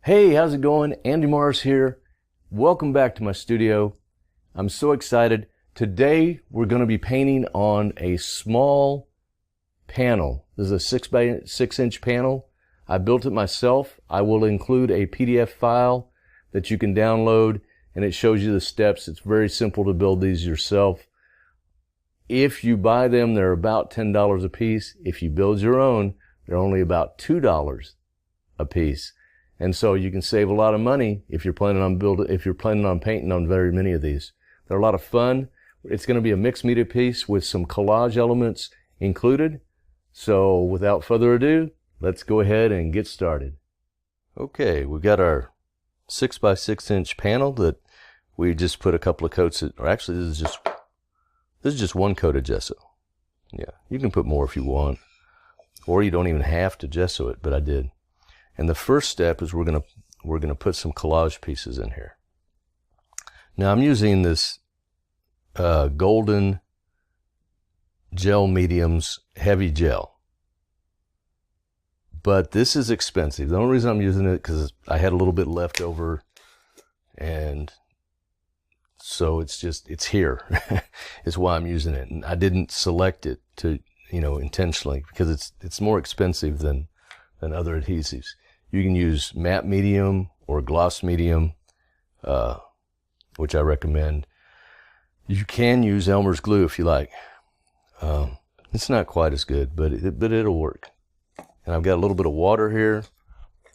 Hey, how's it going? Andy Morris here. Welcome back to my studio. I'm so excited. Today we're going to be painting on a small panel. This is a 6 by 6 inch panel. I built it myself. I will include a PDF file that you can download, and it shows you the steps. It's very simple to build these yourself. If you buy them, they're about $10 a piece. If you build your own, they're only about $2 a piece. And so you can save a lot of money if you're planning on painting on very many of these. They're a lot of fun. It's going to be a mixed media piece with some collage elements included. So without further ado, let's go ahead and get started. Okay, we've got our 6 by 6 inch panel that we just put a couple of coats of, or actually this is just one coat of gesso. Yeah, you can put more if you want, or you don't even have to gesso it, but I did. And the first step is we're gonna put some collage pieces in here. Now I'm using this golden gel mediums heavy gel, but this is expensive. The only reason I'm using it because I had a little bit left over, and so it's here. It's why I'm using it, and I didn't select it to intentionally because it's more expensive than other adhesives. You can use matte medium or gloss medium, which I recommend. You can use Elmer's glue if you like. It's not quite as good, but it'll work. And I've got a little bit of water here,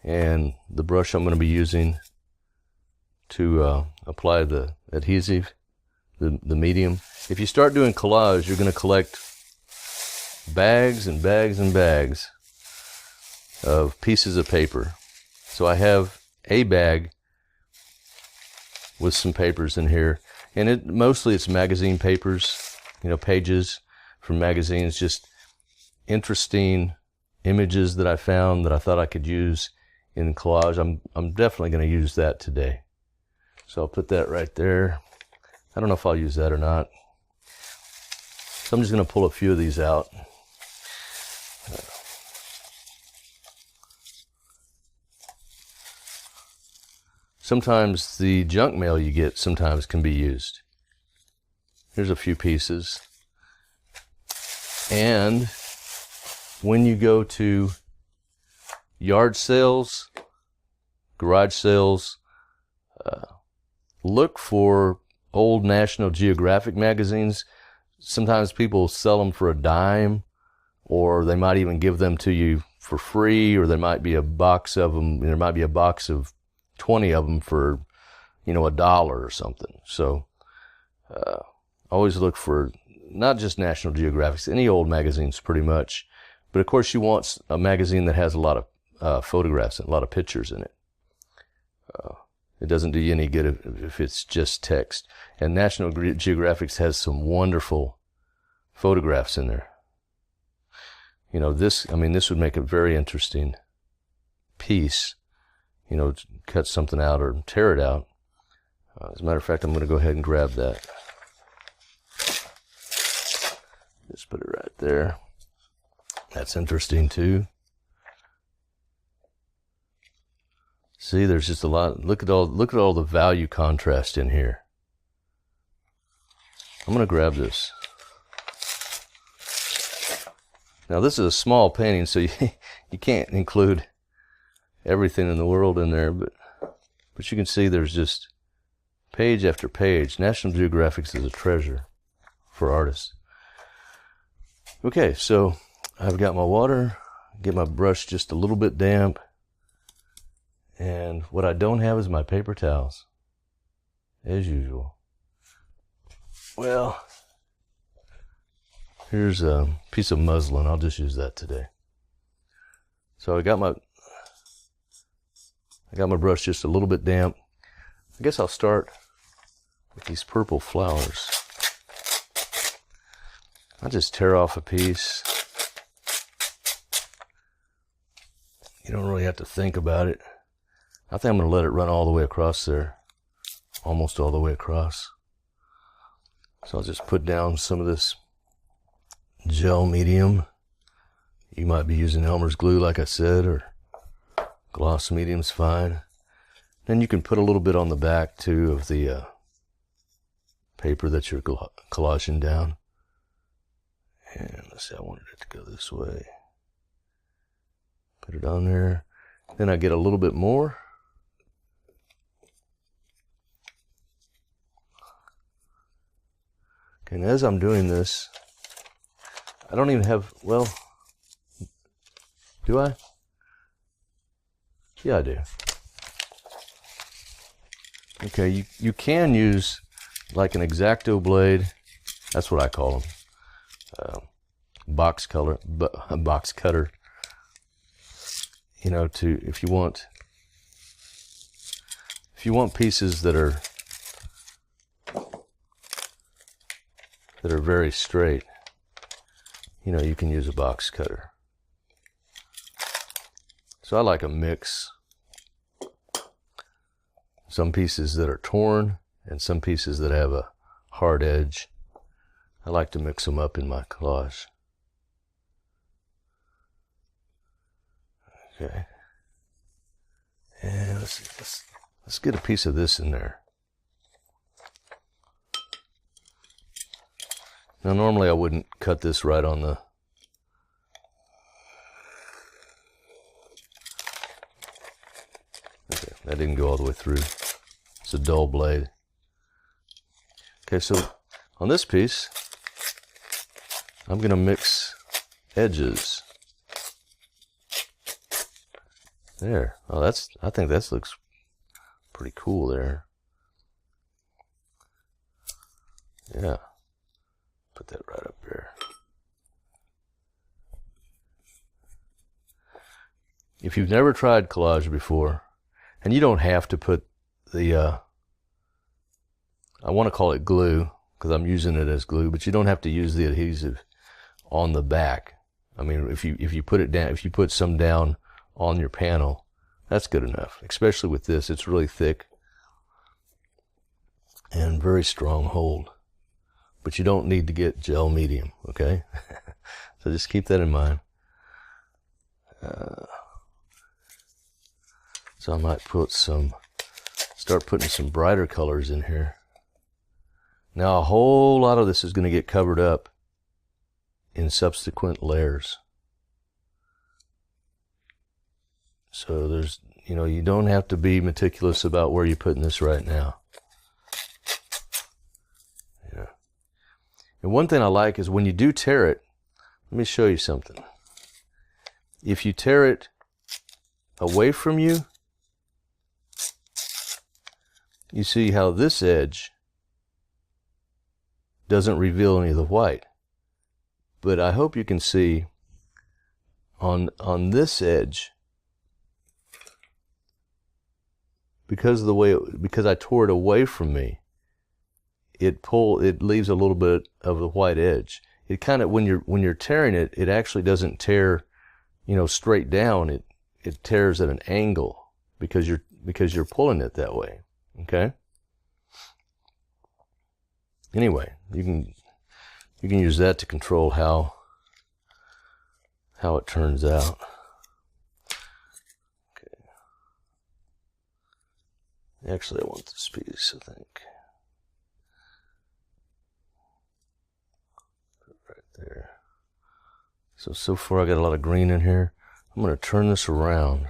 and the brush I'm going to be using to apply the adhesive, the medium. If you start doing collage, you're going to collect bags and bags and bags of pieces of paper. So I have a bag with some papers in here, and mostly it's magazine papers, pages from magazines, just interesting images that I found that I thought I could use in collage. I'm definitely going to use that today. So I'll put that right there. I don't know if I'll use that or not. So I'm just going to pull a few of these out. Sometimes the junk mail you get sometimes can be used. Here's a few pieces. And when you go to yard sales, garage sales, look for old National Geographic magazines. Sometimes people sell them for $0.10, or they might even give them to you for free, or there might be a box of them. There might be a box of 20 of them for, $1 or something. So, always look for not just National Geographics, any old magazines pretty much. But of course you want a magazine that has a lot of photographs and a lot of pictures in it. It doesn't do you any good if it's just text. And National Geographic has some wonderful photographs in there. This would make a very interesting piece. Cut something out or tear it out. As a matter of fact, I'm going to go ahead and grab that. Just put it right there. That's interesting too. See, there's just a lot. Look at all the value contrast in here. I'm going to grab this. Now this is a small painting, so you can't include everything in the world in there, but you can see there's just page after page. National Geographic is a treasure for artists. Okay, so I've got my water, get my brush just a little bit damp, and what I don't have is my paper towels, as usual. Well, here's a piece of muslin. I'll just use that today. So I got my brush just a little bit damp. I guess I'll start with these purple flowers. I'll just tear off a piece. You don't really have to think about it. I think I'm going to let it run all the way across there. Almost all the way across. So I'll just put down some of this gel medium. You might be using Elmer's glue like I said, or gloss medium's fine. Then you can put a little bit on the back too of the paper that you're collaging down. And let's see, I wanted it to go this way. Put it on there. Then I get a little bit more. Okay, and as I'm doing this, I don't even have, well, do I? Yeah, I do. Okay, you can use like an X-Acto blade. That's what I call them. Box cutter. You know, if you want pieces that are very straight, you know, you can use a box cutter. So I like a mix. Some pieces that are torn and some pieces that have a hard edge. I like to mix them up in my collage. Okay. And let's get a piece of this in there. Now normally I wouldn't cut this right on the okay, that didn't go all the way through. It's a dull blade. Okay, so on this piece I'm going to mix edges. There. Oh, I think that looks pretty cool there. Yeah. Put that right up there. If you've never tried collage before, and you don't have to put the, I want to call it glue, because I'm using it as glue, but you don't have to use the adhesive on the back. I mean, if you put it down, if you put some down on your panel, that's good enough. Especially with this, it's really thick and very strong hold. But you don't need to get gel medium, okay? So just keep that in mind. So I might start putting some brighter colors in here. Now a whole lot of this is going to get covered up in subsequent layers. So there's, you know, you don't have to be meticulous about where you're putting this right now. Yeah. And one thing I like is when you do tear it, let me show you something. If you tear it away from you, you see how this edge doesn't reveal any of the white. But I hope you can see on this edge, because I tore it away from me, it leaves a little bit of the white edge. It kind of, when you're tearing it, it actually doesn't tear, you know, straight down. It tears at an angle because you're pulling it that way. Okay. Anyway, you can use that to control how it turns out. Okay. Actually, I want this piece, I think. Put it right there. So far I got a lot of green in here. I'm going to turn this around.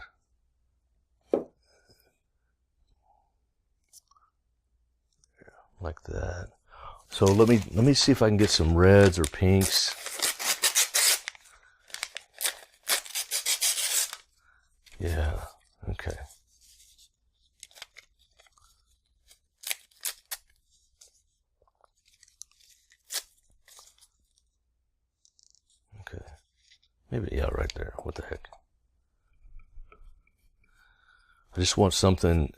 Like that. So let me see if I can get some reds or pinks. Yeah, okay. Okay. Maybe, yeah, right there. What the heck? I just want something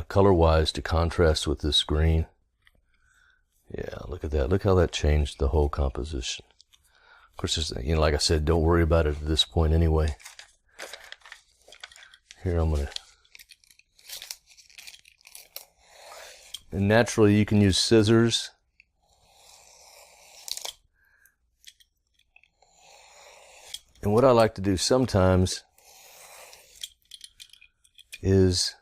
color-wise to contrast with this green. Yeah, look at that. Look how that changed the whole composition. Of course, you know, like I said, don't worry about it at this point anyway. Here, I'm going to... And naturally, you can use scissors. And what I like to do sometimes is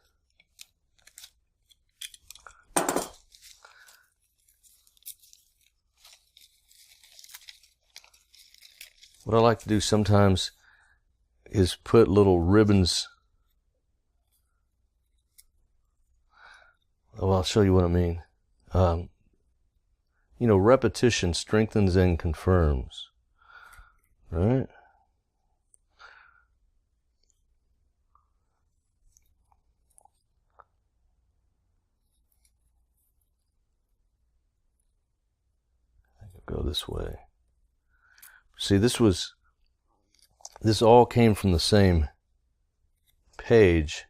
what I like to do sometimes is put little ribbons. Oh, I'll show you what I mean. You know, repetition strengthens and confirms, right? I could go this way. See, this all came from the same page.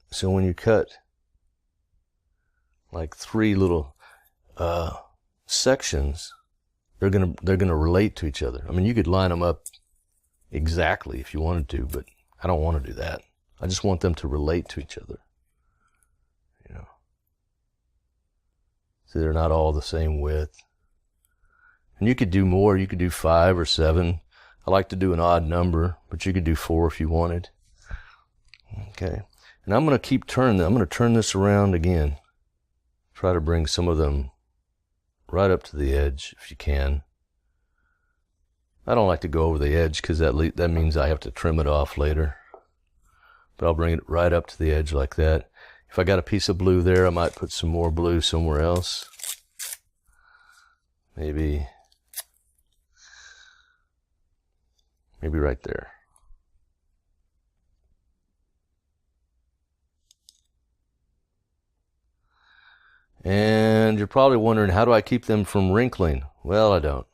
So when you cut like 3 little sections, they're gonna relate to each other. I mean, you could line them up exactly if you wanted to, but I don't want to do that. I just want them to relate to each other. You know, so they're not all the same width. And you could do more. You could do 5 or 7. I like to do an odd number, but you could do 4 if you wanted. Okay. And I'm going to keep turning them. I'm going to turn this around again. Try to bring some of them right up to the edge if you can. I don't like to go over the edge because that means I have to trim it off later. But I'll bring it right up to the edge like that. If I got a piece of blue there, I might put some more blue somewhere else. Maybe right there. And you're probably wondering, how do I keep them from wrinkling? Well, I don't.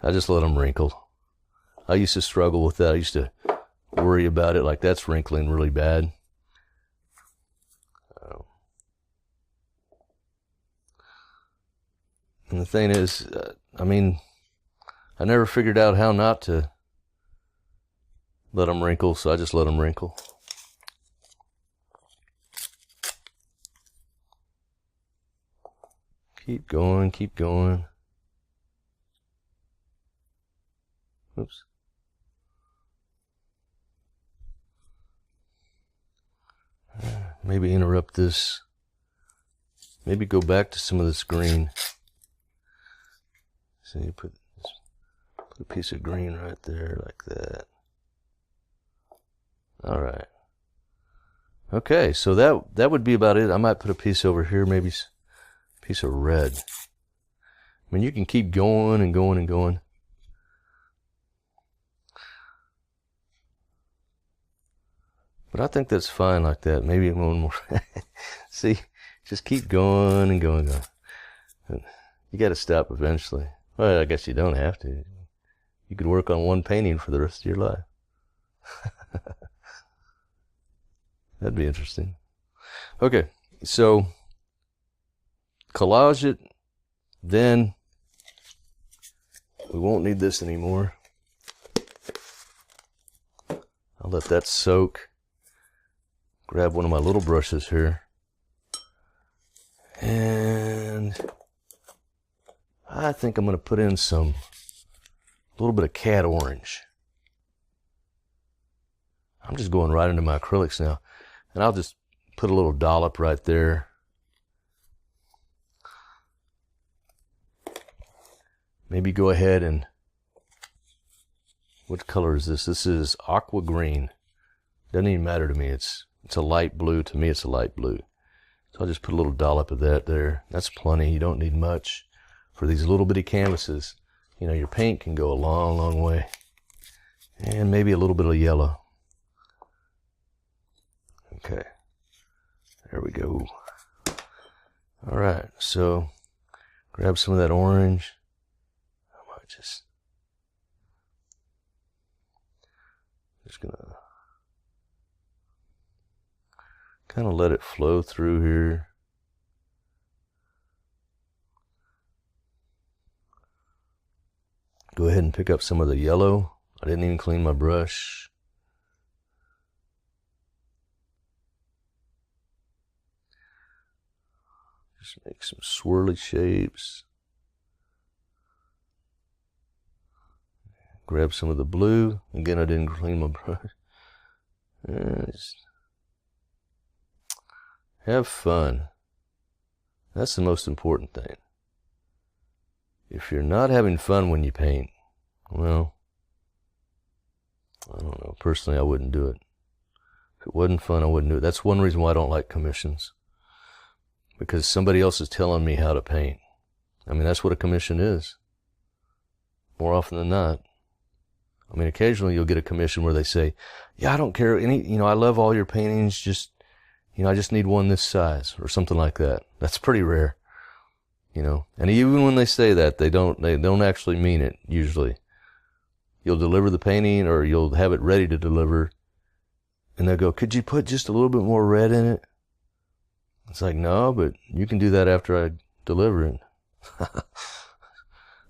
I just let them wrinkle. I used to struggle with that. I used to worry about it, like that's wrinkling really bad. And the thing is, I mean, I never figured out how not to let them wrinkle, so I just let them wrinkle. Keep going, keep going. Oops. Maybe interrupt this. Maybe go back to some of this green. So you put a piece of green right there like that. All right. Okay, so that would be about it. I might put a piece over here, maybe a piece of red. I mean, you can keep going and going and going. But I think that's fine like that. Maybe one more. See, just keep going and going and going. You got to stop eventually. Well, I guess you don't have to. You could work on one painting for the rest of your life. That'd be interesting. Okay, so collage it, then we won't need this anymore. I'll let that soak. Grab one of my little brushes here. And I think I'm going to put in a little bit of cat orange. I'm just going right into my acrylics now. And I'll just put a little dollop right there. Maybe go ahead and, what color is this? This is aqua green. Doesn't even matter to me. It's a light blue. To me, it's a light blue. So I'll just put a little dollop of that there. That's plenty. You don't need much for these little bitty canvases. You know, your paint can go a long, long way. And maybe a little bit of yellow. Okay. There we go. All right. So grab some of that orange. I might just gonna kind of let it flow through here. Go ahead and pick up some of the yellow. I didn't even clean my brush. Just make some swirly shapes. Grab some of the blue. Again, I didn't clean my brush. Just have fun. That's the most important thing. if you're not having fun when you paint, well, I don't know. Personally, I wouldn't do it. If it wasn't fun, I wouldn't do it. That's one reason why I don't like commissions. Because somebody else is telling me how to paint. I mean, that's what a commission is. More often than not. I mean, occasionally you'll get a commission where they say, yeah, I don't care I love all your paintings, just, I just need one this size, or something like that. That's pretty rare. And even when they say that, they don't actually mean it, usually. You'll deliver the painting, or you'll have it ready to deliver, and they'll go, could you put just a little bit more red in it? It's like, no, but you can do that after I deliver it.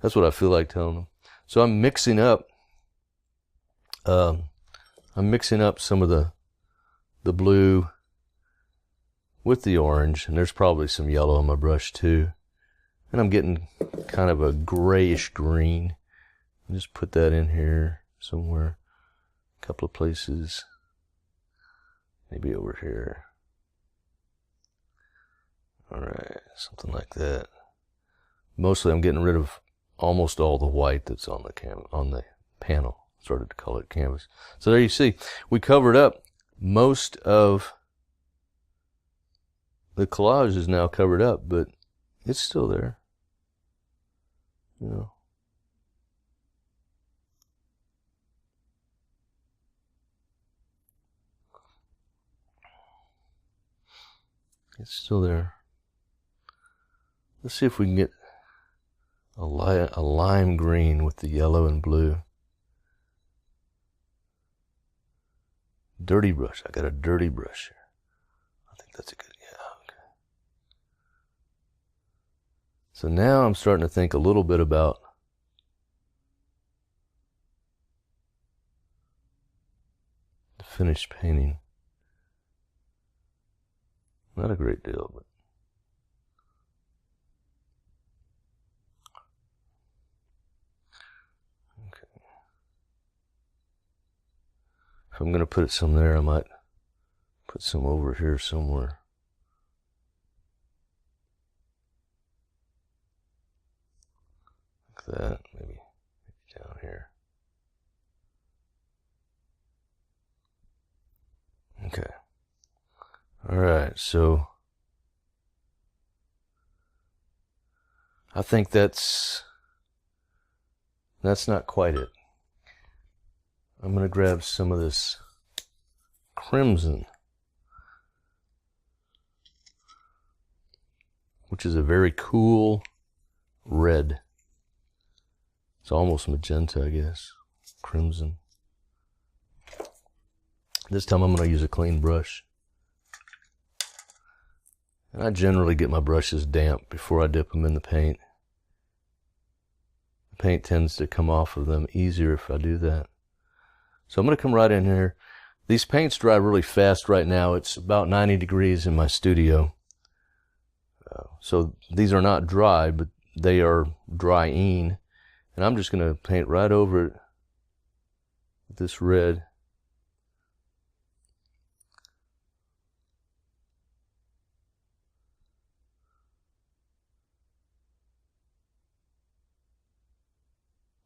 That's what I feel like telling them. So I'm mixing up some of the blue with the orange, and there's probably some yellow on my brush too. And I'm getting kind of a grayish green. I'll just put that in here somewhere, a couple of places, maybe over here. All right, something like that. Mostly I'm getting rid of almost all the white that's on the panel. Started to color it canvas. So there you see, we covered up most of the collage is now covered up, but it's still there. It's still there. Let's see if we can get a lime green with the yellow and blue. Dirty brush. I got a dirty brush here. I think that's a good, okay. So now I'm starting to think a little bit about the finished painting. Not a great deal, but okay. If I'm going to put some there, I might put some over here somewhere. Like that, maybe down here. Okay. All right, so I think that's not quite it. I'm going to grab some of this crimson, which is a very cool red. It's almost magenta, I guess. Crimson. This time I'm going to use a clean brush. And I generally get my brushes damp before I dip them in the paint. The paint tends to come off of them easier if I do that. So I'm going to come right in here. These paints dry really fast right now. It's about 90 degrees in my studio. So these are not dry, but they are drying. And I'm just going to paint right over it with this red.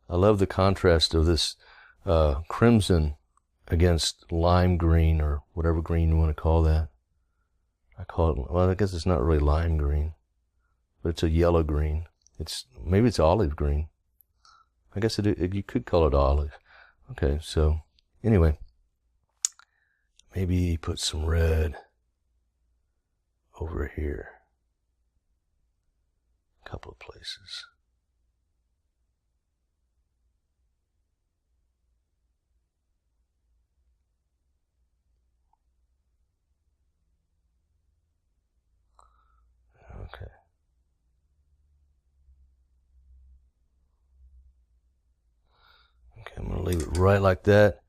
I love the contrast of this crimson against lime green, or whatever green you want to call that. I call it, well, I guess it's not really lime green, but it's a yellow green. Maybe it's olive green. I guess you could call it olive. Okay, so anyway, maybe put some red over here. A couple of places. Okay. Okay, I'm going to leave it right like that.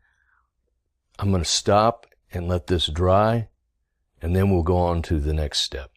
I'm going to stop and let this dry, and then we'll go on to the next step.